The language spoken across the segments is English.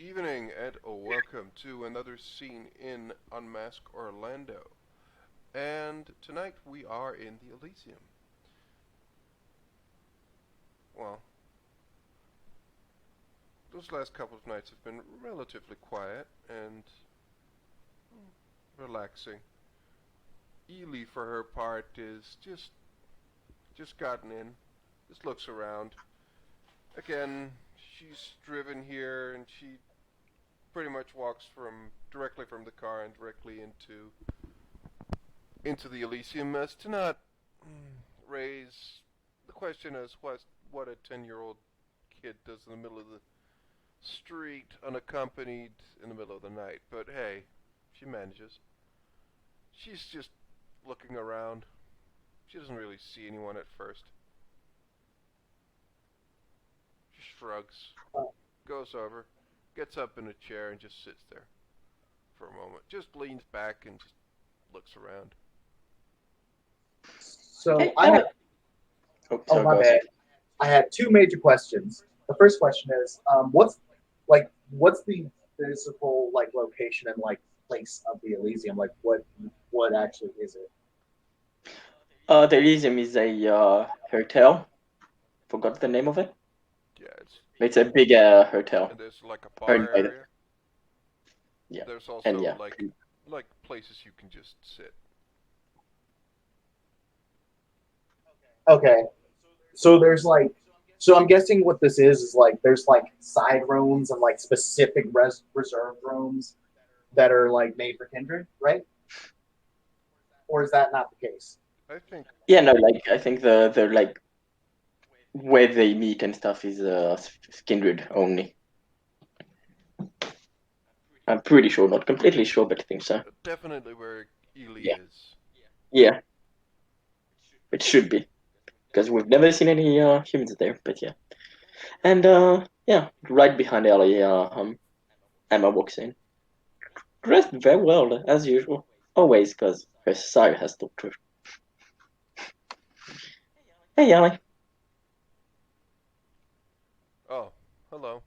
Evening and welcome to another scene in Unmask Orlando. And tonight we are in the Elysium. Well, those last couple of nights have been relatively quiet and relaxing. Ely, for her part, is just gotten in, just looks around. Again, she's driven here and she pretty much walks from directly from the car and directly into the Elysium as to not raise the question as what a 10-year-old kid does in the middle of the street unaccompanied in the middle of the night. But hey, she manages. She's just looking around. She doesn't really see anyone at first. She shrugs, goes over, gets up in a chair and just sits there for a moment. Just leans back and just looks around. So Okay, I had, oh sorry, my go bad. ahead. I had two major questions. The first question is, what's the physical location and place of the Elysium? Like what actually is it? The Elysium is a hotel. Forgot the name of it. Yeah, It's a big hotel. and there's like a Owned bar by the- area. Yeah, There's and also yeah. like places you can just sit. Okay, so so I'm guessing what this is like there's side rooms and specific reserved rooms that are made for kindred, right? Or is that not the case? I think Yeah, no, like I think the like where they meet and stuff is kindred only. I'm pretty sure, not completely sure, but I think so. definitely where Ely Yeah, is. yeah, it should be because we've never seen any humans there. But yeah, and yeah, right behind Ellie, Emma walks in, dressed very well as usual, always because her sire has talked to her. Hey, Ellie. Oh, hello.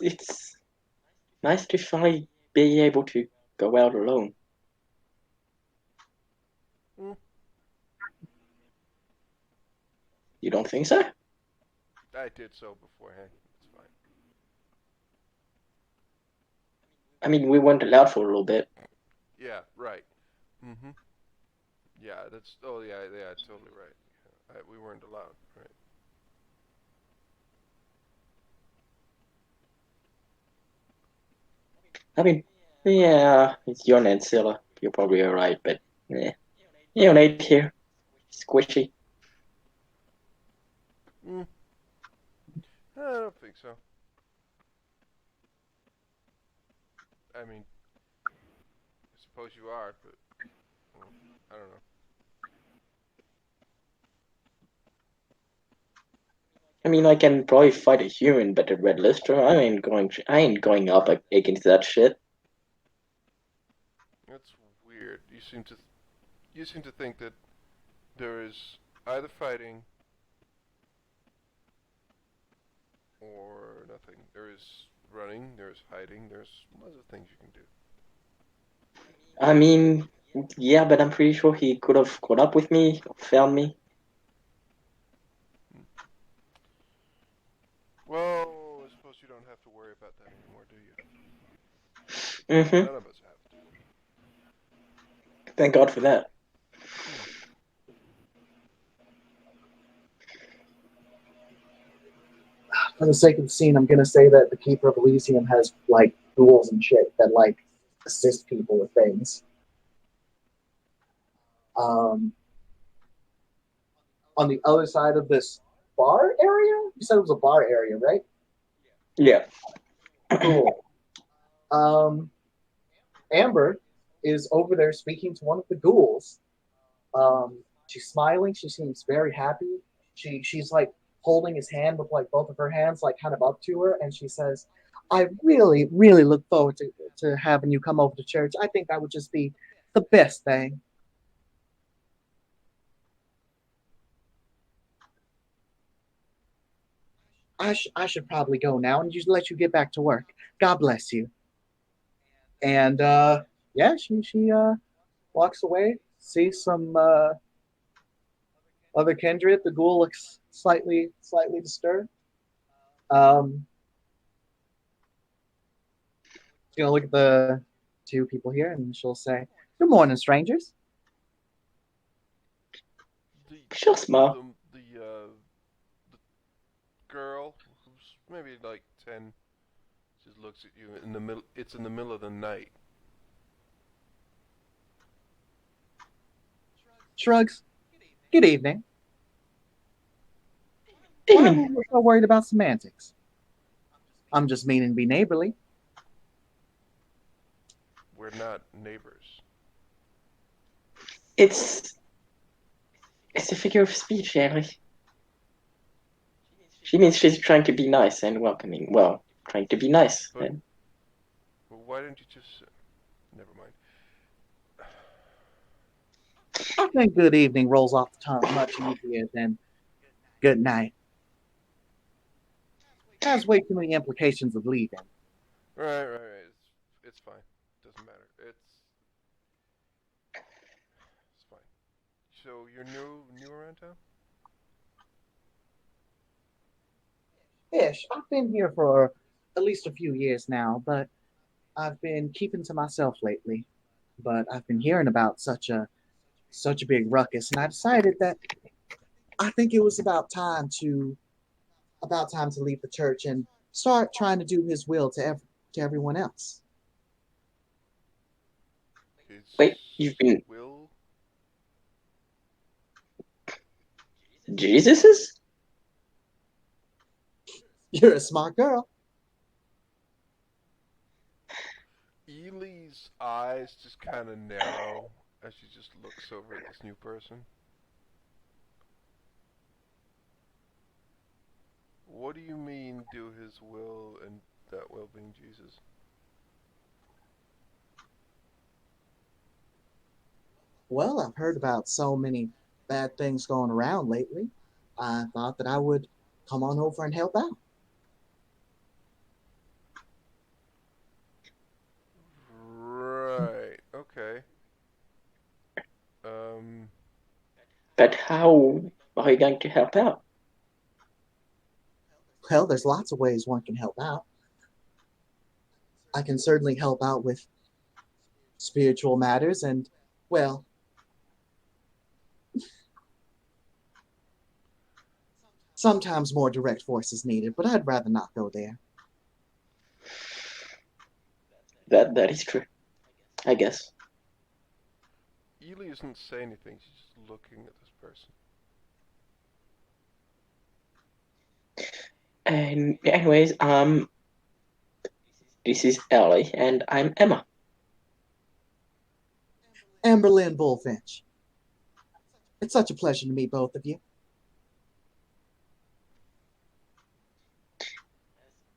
It's nice to finally be able to go out alone. Hmm, You don't think so? I did so beforehand. It's fine. I mean, we weren't allowed for a little bit. Yeah, right. Mm-hmm. Yeah, that's. Oh, yeah, yeah, totally right. We weren't allowed, right? I mean, yeah, it's your and Scylla. You're probably alright, but yeah, neonate here, squishy. Mm, I don't think so. I mean, I suppose you are, but well, I don't know. I mean, I can probably fight a human, but a red lister, I ain't going up against that shit. That's weird. You seem to think that there is either fighting or nothing. There is running. There's hiding. There's lots of things you can do. I mean, yeah, but I'm pretty sure he could have caught up with me, or found me. Hmm. Well, I suppose you don't have to worry about that anymore, do you? Mm-hmm. None of us have to. Thank God for that. Hmm. For the sake of the scene, I'm gonna say that the Keeper of Elysium has tools and shit that assist people with things. Um, on the other side of this bar area, you said it was a bar area, right? Yeah. Cool. Um, Amber is over there speaking to one of the ghouls. She's smiling. She seems very happy. She's holding his hand with both of her hands kind of up to her, and she says, "I really, really look forward to having you come over to church. I think that would just be the best thing." I should probably go now and just let you get back to work. God bless you. And yeah, she walks away, sees some other kindred. The ghoul looks slightly disturbed. Um, she's gonna look at the two people here, and she'll say, "Good morning, strangers." The Sure, smile. the girl who's maybe like 10 just looks at you in the middle. It's in the middle of the night. Shrugs. Good evening. Why are Demon. you so worried about semantics? I'm just meaning to be neighborly. We're not neighbors. It's it's a figure of speech, Ellie. She means she's trying to be nice and welcoming. Well, trying to be nice. But well, why don't you just? Never mind. I think good evening rolls off the tongue much easier than good night. Has way too many implications of leaving. Right. It's fine. Doesn't matter. It's fine. So you're new around town? Ish, I've been here for at least a few years now, but I've been keeping to myself lately. But I've been hearing about such a big ruckus, and I decided that I think it was about time to leave the church and start trying to do His will to everyone else. Wait, His you've been will. Jesus's? You're a smart girl. Ely's eyes just kind of narrow as she just looks over at this new person. What do you mean, do his will, and that will being Jesus? Well, I've heard about so many bad things going around lately. I thought that I would come on over and help out. Right. Okay. Um. But how are you going to help out? Well, there's lots of ways one can help out. I can certainly help out with spiritual matters and, well, sometimes more direct force is needed, but I'd rather not go there. That is true, I guess. Ely doesn't say anything. She's just looking at this person. And anyways, this is Ellie, and I'm Emma. Amberlynn Bullfinch. It's such a pleasure to meet both of you.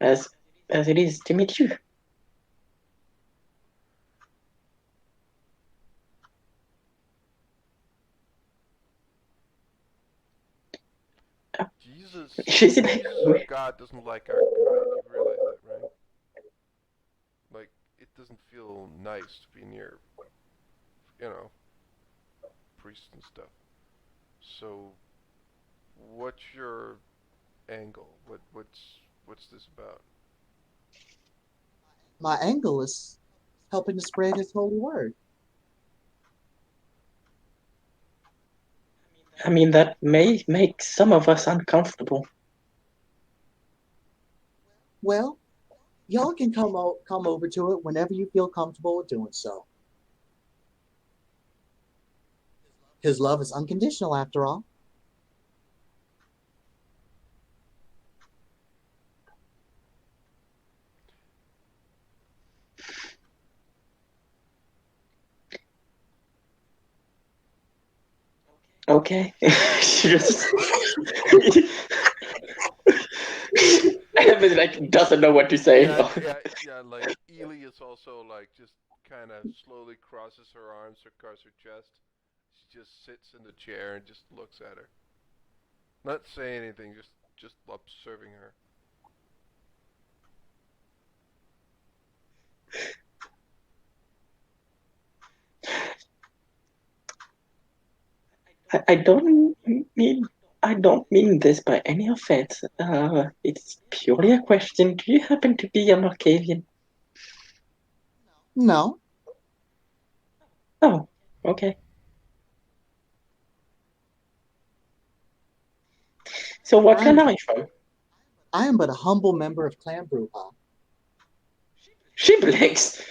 As it is to meet you. She's in. Jesus or God doesn't like our kind. You realize that, right? Like, it doesn't feel nice to be near, you know, priests and stuff. So, what's your angle? What's this about? My angle is helping to spread his holy word. I mean, that may make some of us uncomfortable. Well, y'all can come over to it whenever you feel comfortable with doing so. His love is unconditional, after all. Okay. She just. Emma like doesn't know what to say. Yeah. Like Ely is also like just kind of slowly crosses her arms across her chest. She just sits in the chair and just looks at her, not saying anything, just observing her. I don't mean I don't mean this by any offense. It's purely a question. Do you happen to be a Markavian? No, Oh, okay. So what clan I'm are you from? I am but a humble member of Clan Brewpop. Shibboleths.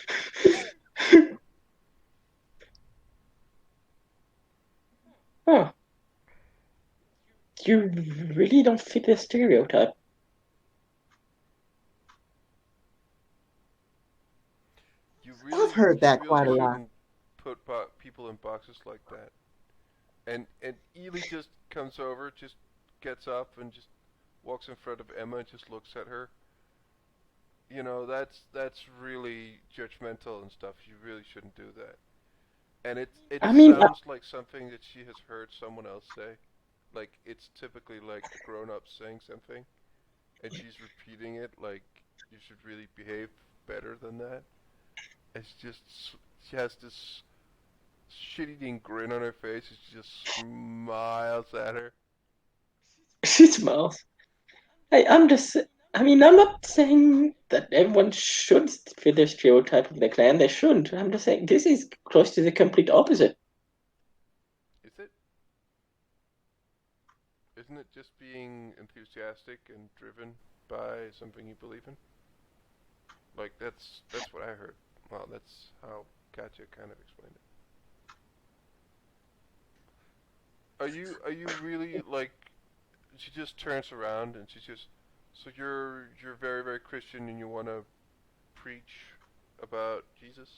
Oh, you really don't fit the stereotype. I've heard You that really quite a lot. shouldn't put people in boxes like that. And Ely just comes over, just gets up and just walks in front of Emma and just looks at her. You know, that's really judgmental and stuff. You really shouldn't do that. And it I mean, sounds like something that she has heard someone else say. Like it's typically like a grown up saying something and she's repeating it like you should really behave better than that. It's just she has this shit-eating grin on her face. She just smiles at her. she smiles. I'm just. I mean, I'm not saying that everyone should fit the stereotype of the clan. They shouldn't. I'm just saying this is close to the complete opposite. Is it? Isn't it just being enthusiastic and driven by something you believe in? Like that's what I heard. Well, that's how Katya kind of explained it. Are you really like? She just turns around and she just. So you're very very Christian and you want to preach about Jesus?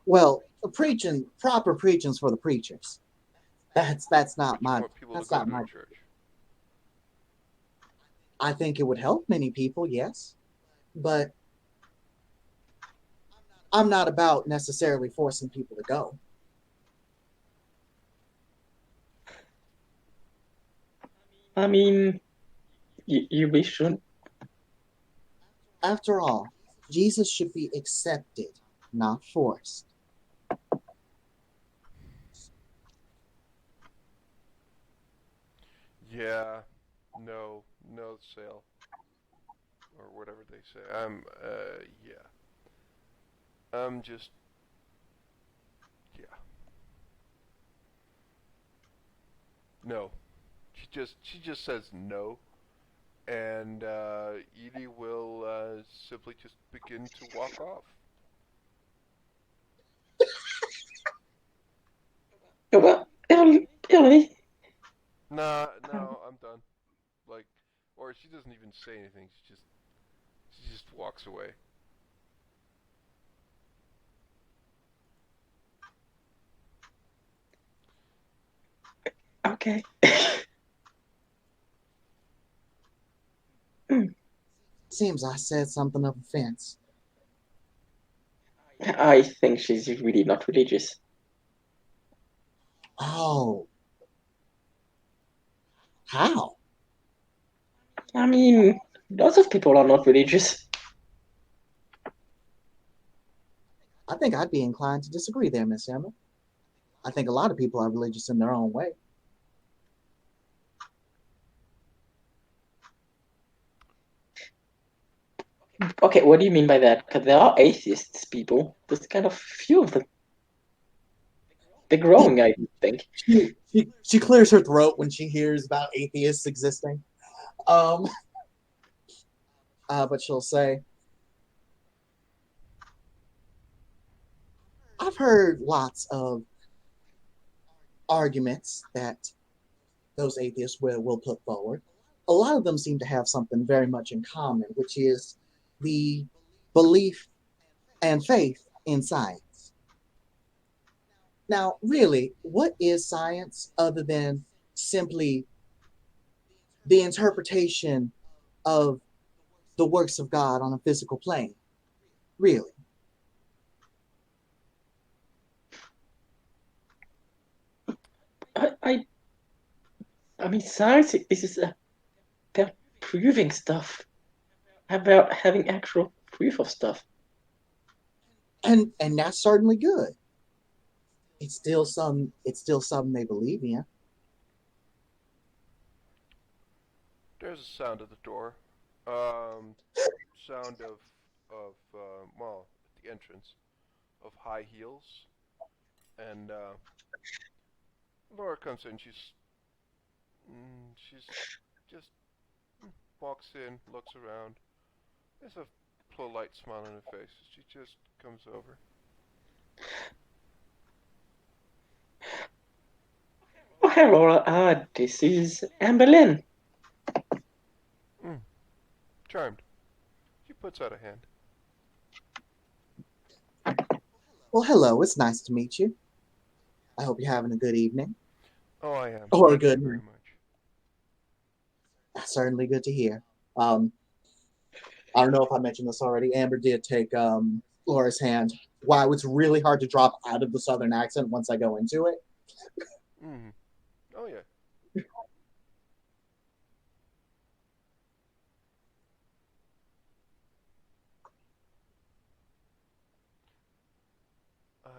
Well, preaching proper preaching's for the preachers. That's not But you my want people to that's go not to a my. church. I think it would help many people, yes, but I'm not about necessarily forcing people to go. I mean, we should. After all, Jesus should be accepted, not forced. Yeah. No. No sale or whatever they say. Yeah. I'm just yeah. No. She just says no, and Edie will simply just begin to walk off. Well, Ellie, Nah, no, I'm done. Like, or she doesn't even say anything. She just walks away. okay. Seems I said something of offense. I think she's really not religious. Oh, how? I mean, lots of people are not religious. I think I'd be inclined to disagree there, Miss Emma. I think a lot of people are religious in their own way. Okay, what do you mean by that? Because there are atheists, people. There's kind of few of them. They're growing, I think. She clears her throat when she hears about atheists existing. Um, but she'll say, I've heard lots of arguments that those atheists will put forward. A lot of them seem to have something very much in common, which is the belief and faith in science. Now, really, what is science other than simply the interpretation of the works of God on a physical plane? Really? I, I, I mean, science is about proving stuff, about having actual proof of stuff. And that's certainly good. It's still something they believe in. There's a sound at the door. Sound of well, at the entrance of high heels, and Laura comes in. She's just walks in, looks around. There's a polite smile on her face. She just comes over. Oh, hello, this is Amberlynn. Charmed. She puts out a hand. Well, hello. It's nice to meet you. I hope you're having a good evening. Oh, I am. Or a Thank you good very night. much. That's certainly good to hear. I don't know if I mentioned this already. Amber did take Laura's hand. Wow, it's really hard to drop out of the southern accent once I go into it. Mm-hmm. Oh, yeah. I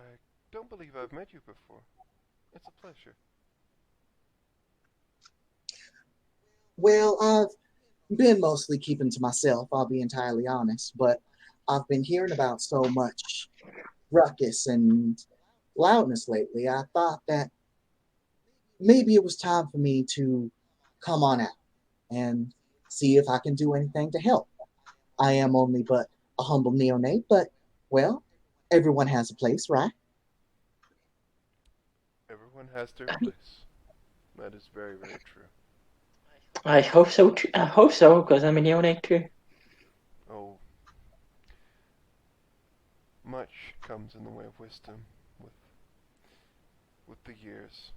don't believe I've met you before. It's a pleasure. Well, I've been mostly keeping to myself, I'll be entirely honest, but I've been hearing about so much ruckus and loudness lately. I thought that maybe it was time for me to come on out and see if I can do anything to help. I am only but a humble neonate, but, well, everyone has a place, right? Everyone has their place. That is very, very true. I hope so too. I hope so, because I'm a neonate too. Oh, much comes in the way of wisdom with with the years.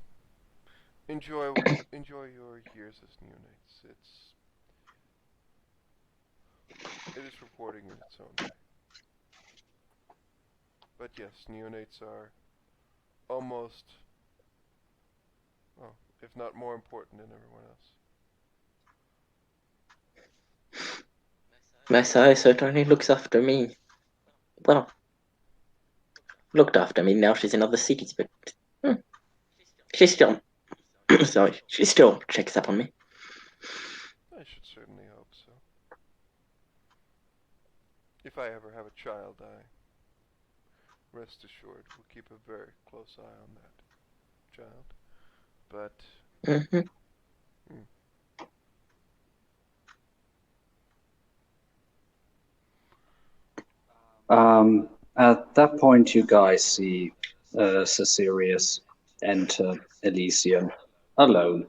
Enjoy your years as neonates. It is rewarding in its own way. But yes, neonates are almost, well, if not more important than everyone else. Messiah certainly looks after me. Well, looked after me. Now she's in other cities, but she still, sorry, she still checks up on me. I should certainly hope so. If I ever have a child, I rest assured will keep a very close eye on that child. But Mm-hmm. hmm, At that point, you guys see Caesarius enter Elysium alone.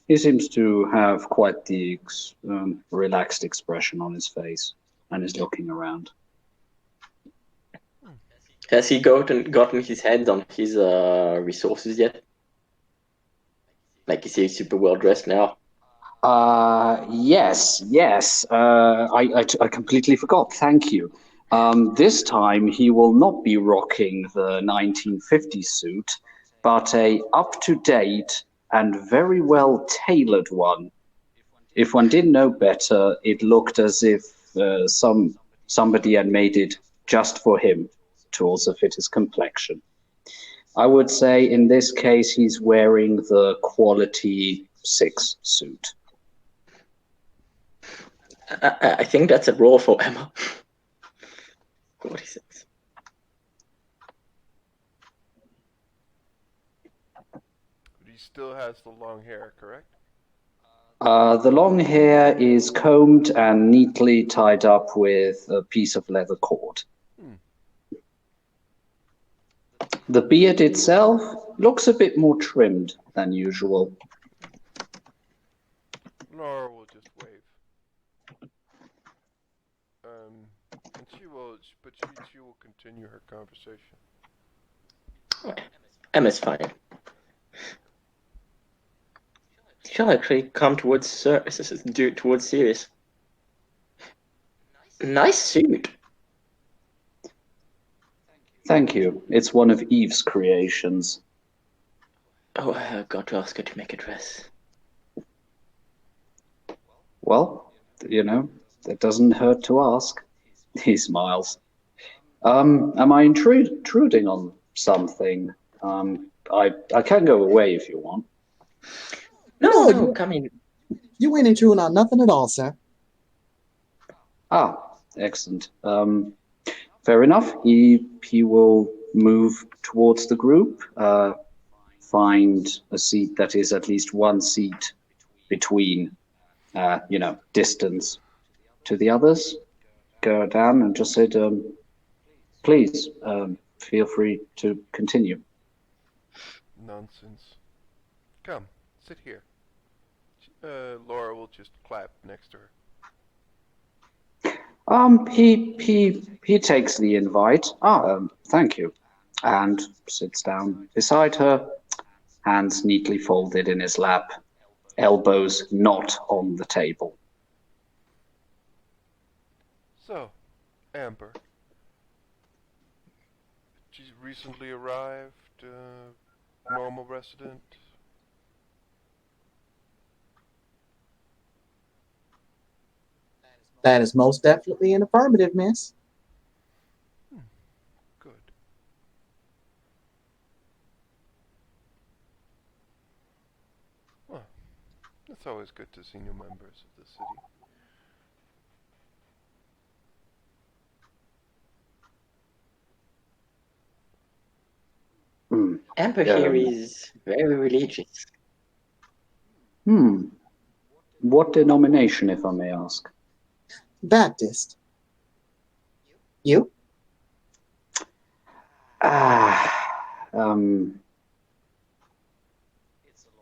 He seems to have quite the relaxed expression on his face and is looking around. Has he gotten his hands on his resources yet? Like, is he super well dressed now? Yes. I completely forgot. Thank you. This time he will not be rocking the 1950 suit, but a up-to-date and very well-tailored one. If one didn't know better, it looked as if somebody had made it just for him to also fit his complexion. I would say in this case he's wearing the quality 6 suit. I think that's a role for Emma. 46. he still has the long hair, correct? The long hair is combed and neatly tied up with a piece of leather cord. The beard itself looks a bit more trimmed than usual. Laura will just wave. And she will continue her conversation. Emma's fine. She'll actually come towards Sirius. Nice suit. Thank you. It's one of Eve's creations. Oh, I've got to ask her to make a dress. Well, it doesn't hurt to ask. He smiles. Am I intruding on something? I can go away if you want. No, No, no, come in. you ain't intruding on nothing at all, sir. Ah, excellent. Fair enough. He will move towards the group, find a seat that is at least one seat between, distance to the others. Go down and just said, please, feel free to continue. Nonsense. Come, sit here. Laura will just clap next to her. He takes the invite. Thank you, and sits down beside her, hands neatly folded in his lap, elbows not on the table. So, Amber. She's recently arrived, normal resident. That is most definitely an affirmative, miss. Good. Well, it's always good to see new members of the city. Amber here is very religious. What denomination, if I may ask? Baptist. You?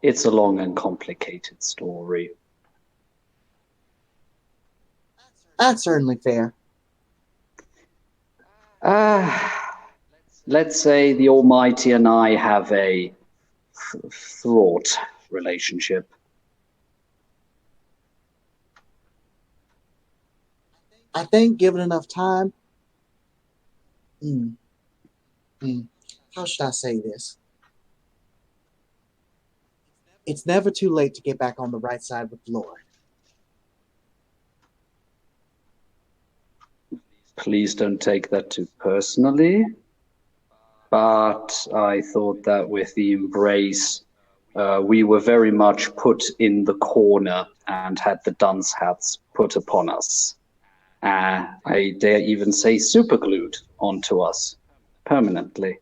It's a long and complicated story. That's certainly fair. Let's say the Almighty and I have a fraught relationship. I think given enough time, how should I say this? It's never too late to get back on the right side with the Lord. Please don't take that too personally. But I thought that with the embrace, we were very much put in the corner and had the dunce hats put upon us. I dare even say superglued onto us permanently.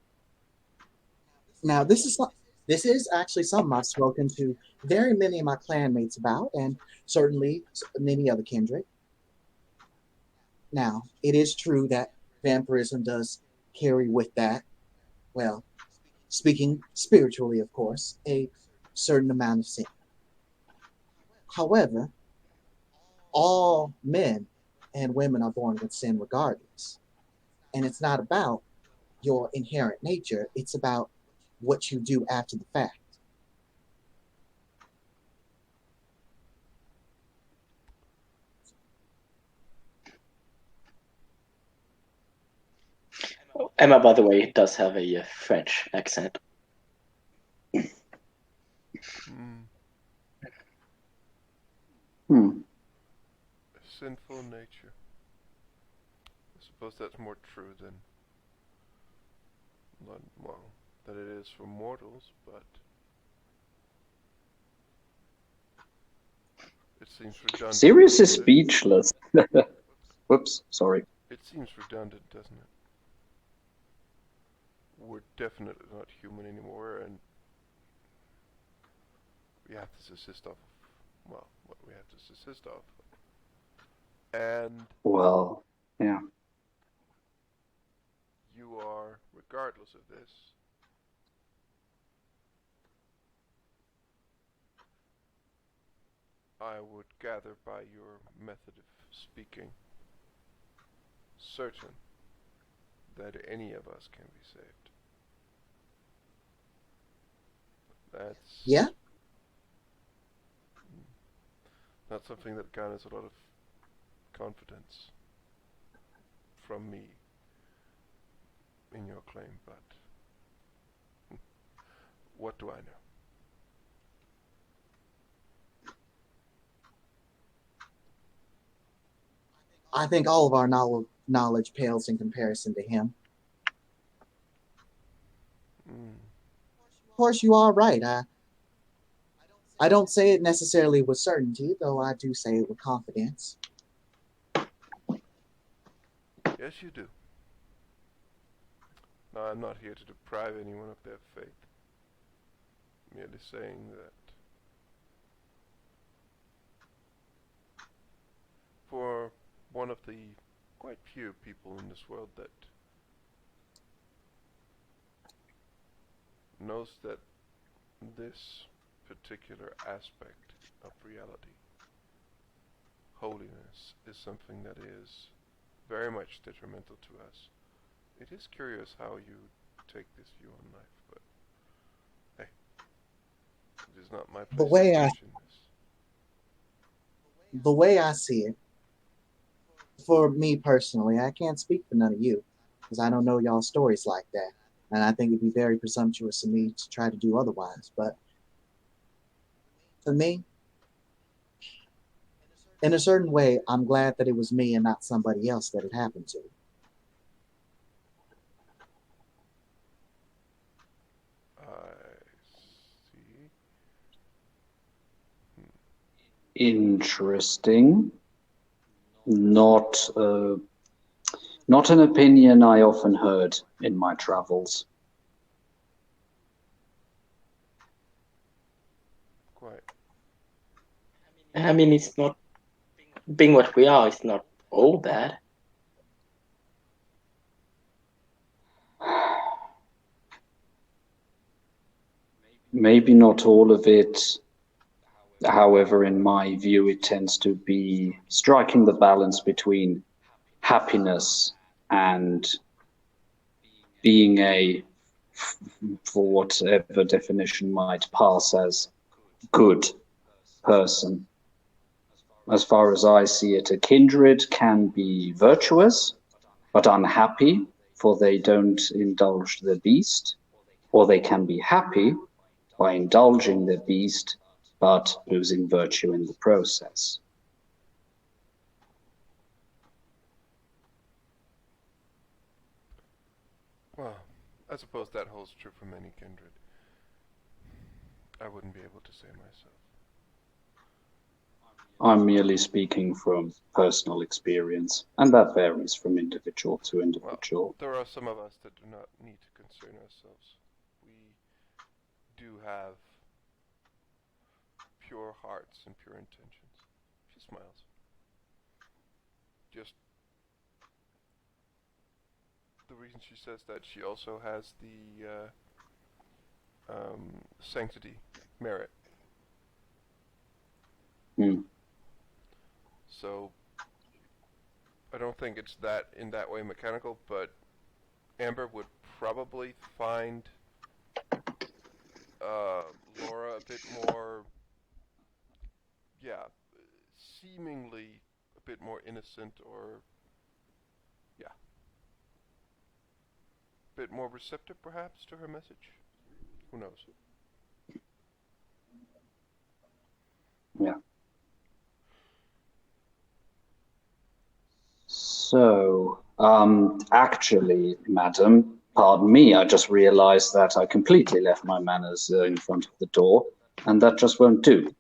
Now, this is actually something I've spoken to very many of my clanmates about, and certainly many other kindred. Now, it is true that vampirism does carry with that, well, speaking spiritually, of course, a certain amount of sin. However, all men and women are born with sin regardless. And it's not about your inherent nature, it's about what you do after the fact. Emma, by the way, does have a French accent. Sinful nature. I suppose that's more true than, well, that it is for mortals, but it seems redundant. Sirius is speechless. Whoops, sorry. It seems redundant, doesn't it? We're definitely not human anymore, and we have to subsist off, well, what we have to subsist off. And well, yeah. You are, regardless of this, I would gather by your method of speaking, certain that any of us can be saved. That's Yeah? Not something that garners a lot of confidence from me in your claim, but what do I know? I think all of our knowledge pales in comparison to him. Of course, you are right. I don't say it necessarily with certainty, though I do say it with confidence. Yes, you do. No, I'm not here to deprive anyone of their faith. Merely saying that for one of the quite few people in this world that knows that this particular aspect of reality, holiness, is something that is very much detrimental to us. It is curious how you take this view on life, but hey, it is not my The place way to I question this. the way I see it, for me personally, I can't speak for none of you, because I don't know y'all's stories like that. And I think it'd be very presumptuous of me to try to do otherwise. But for me, in a certain way, I'm glad that it was me and not somebody else that it happened to. I see. Interesting. Not not an opinion I often heard in my travels. Quite. I mean, it's not being what we are. It's not all bad. Maybe not all of it. However, in my view, it tends to be striking the balance between happiness and being a, for whatever definition might pass as, good person. As far as I see it, a kindred can be virtuous, but unhappy, for they don't indulge the beast, or they can be happy by indulging the beast, but losing virtue in the process. Well, I suppose that holds true for many kindred. I wouldn't be able to say myself. I'm merely speaking from personal experience, and that varies from individual to Well, individual. there are some of us that do not need to concern ourselves. We do have pure hearts and pure intentions. She smiles. Just the reason she says that, she also has the sanctity merit. Hmm. So I don't think it's that in that way mechanical, but Amber would probably find Laura a bit more, yeah, seemingly a bit more innocent, or yeah, a bit more receptive perhaps to her message. Who knows? Yeah. So, actually, madam, pardon me, I just realized that I completely left my manners in front of the door, and that just won't do.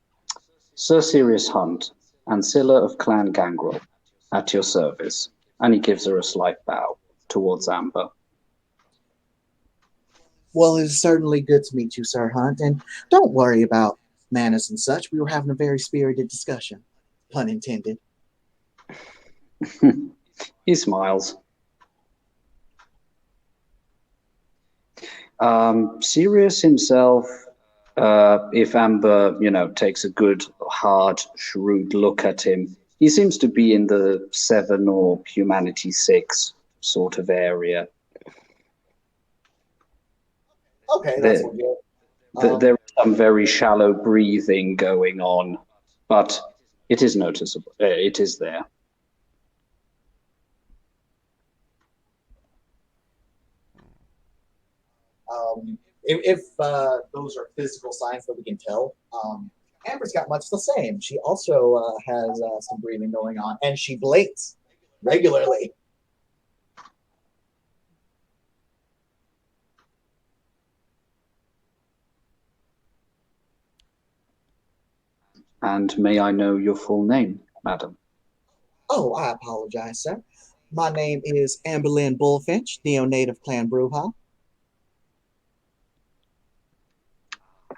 Sir Sirius Hunt, Ancilla of Clan Gangrel, at your service. And he gives her a slight bow towards Amber. Well, it is certainly good to meet you, Sir Hunt, and don't worry about manners and such. We were having a very spirited discussion. Pun intended. He smiles. Sirius himself, if Amber, takes a good, hard, shrewd look at him, he seems to be in the 7 or Humanity 6 sort of area. Okay, that's all good. There is some very shallow breathing going on, but it is noticeable. It is there. If those are physical signs that we can tell, Amber's got much the same. She also has some breathing going on, and she blinks regularly. And may I know your full name, madam? Oh, I apologize, sir. My name is Amberlynn Bullfinch, neonative Clan Bruja.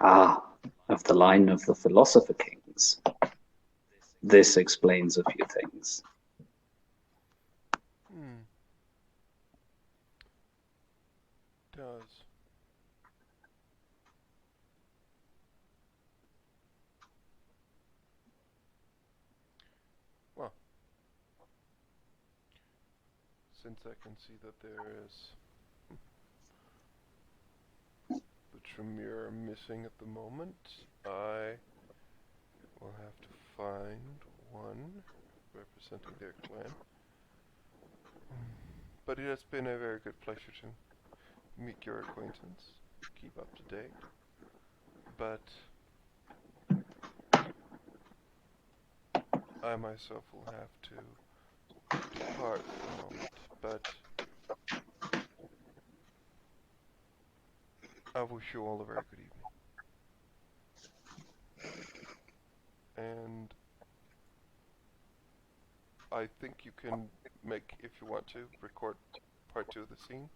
Ah, of the line of the Philosopher Kings. This explains a few things. Does. Well, since I can see that there is the Tremere missing at the moment, I will have to find one representing their clan. But it has been a very good pleasure to meet your acquaintance, keep up to date. But I myself will have to depart for a moment. But I wish you all a very good evening. And I think you can make, if you want to, record part 2 of the scene.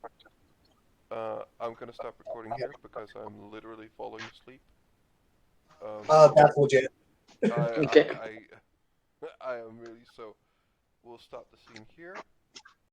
I'm gonna stop recording here because I'm literally falling asleep. That's legit. I, Okay. I, I am really so. We'll stop the scene here.